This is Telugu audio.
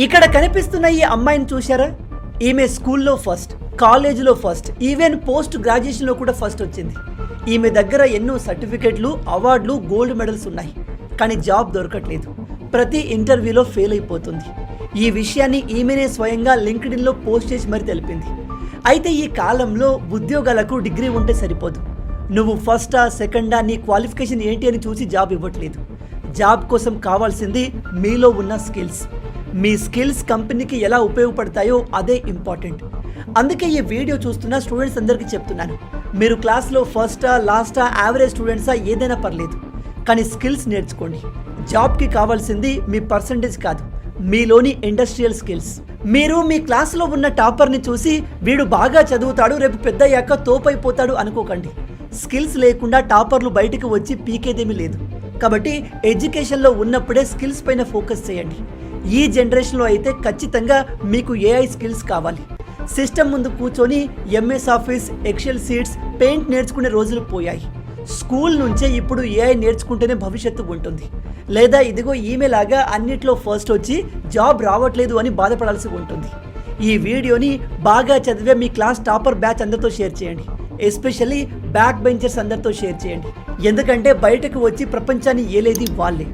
ఇక్కడ కనిపిస్తున్న ఈ అమ్మాయిని చూశారా? ఈమె స్కూల్లో ఫస్ట్, కాలేజీలో ఫస్ట్, ఈవెన్ పోస్ట్ గ్రాడ్యుయేషన్లో కూడా ఫస్ట్ వచ్చింది. ఈమె దగ్గర ఎన్నో సర్టిఫికెట్లు, అవార్డులు, గోల్డ్ మెడల్స్ ఉన్నాయి. కానీ జాబ్ దొరకట్లేదు. ప్రతి ఇంటర్వ్యూలో ఫెయిల్ అయిపోతుంది. ఈ విషయాన్ని ఈమెనే స్వయంగా లింక్డ్ఇన్లో పోస్ట్ చేసి మరీ తెలిపింది. అయితే ఈ కాలంలో ఉద్యోగాలకు డిగ్రీ ఉంటే సరిపోదు. నువ్వు ఫస్టా సెకండా, నీ క్వాలిఫికేషన్ ఏంటి అని చూసి జాబ్ ఇవ్వట్లేదు. జాబ్ కోసం కావాల్సింది మీలో ఉన్న స్కిల్స్. మీ స్కిల్స్ కంపెనీకి ఎలా ఉపయోగపడతాయో అదే ఇంపార్టెంట్. అందుకే ఈ వీడియో చూస్తున్న స్టూడెంట్స్ అందరికీ చెప్తున్నాను, మీరు క్లాస్లో ఫస్టా లాస్టా యావరేజ్ స్టూడెంట్సా ఏదైనా పర్లేదు, కానీ స్కిల్స్ నేర్చుకోండి. జాబ్కి కావాల్సింది మీ పర్సంటేజ్ కాదు, మీలోని ఇండస్ట్రియల్ స్కిల్స్. మీరు మీ క్లాస్లో ఉన్న టాపర్ని చూసి వీడు బాగా చదువుతాడు, రేపు పెద్దయ్యాక తోపైపోతాడు అనుకోకండి. స్కిల్స్ లేకుండా టాపర్లు బయటకు వచ్చి పీకేదేమీ లేదు. కాబట్టి ఎడ్యుకేషన్లో ఉన్నప్పుడే స్కిల్స్ పైన ఫోకస్ చేయండి. ఈ జనరేషన్లో అయితే ఖచ్చితంగా మీకు ఏఐ స్కిల్స్ కావాలి. సిస్టమ్ ముందు కూర్చొని MS Office, excel sheets, paint నేర్చుకునే రోజులు పోయాయి. స్కూల్ నుంచే ఇప్పుడు ఏఐ నేర్చుకుంటేనే భవిష్యత్తు ఉంటుంది. లేదా ఇదిగో ఈమెలాగా అన్నిట్లో ఫస్ట్ వచ్చి జాబ్ రావట్లేదు అని బాధపడాల్సి ఉంటుంది. ఈ వీడియోని బాగా చదివే మీ క్లాస్ టాపర్ బ్యాచ్ అందరితో షేర్ చేయండి. ఎస్పెషల్లీ బ్యాక్ బెంచర్స్ అందరితో షేర్ చేయండి. ఎందుకంటే బయటకు వచ్చి ప్రపంచాన్ని ఏలేది వాళ్ళే.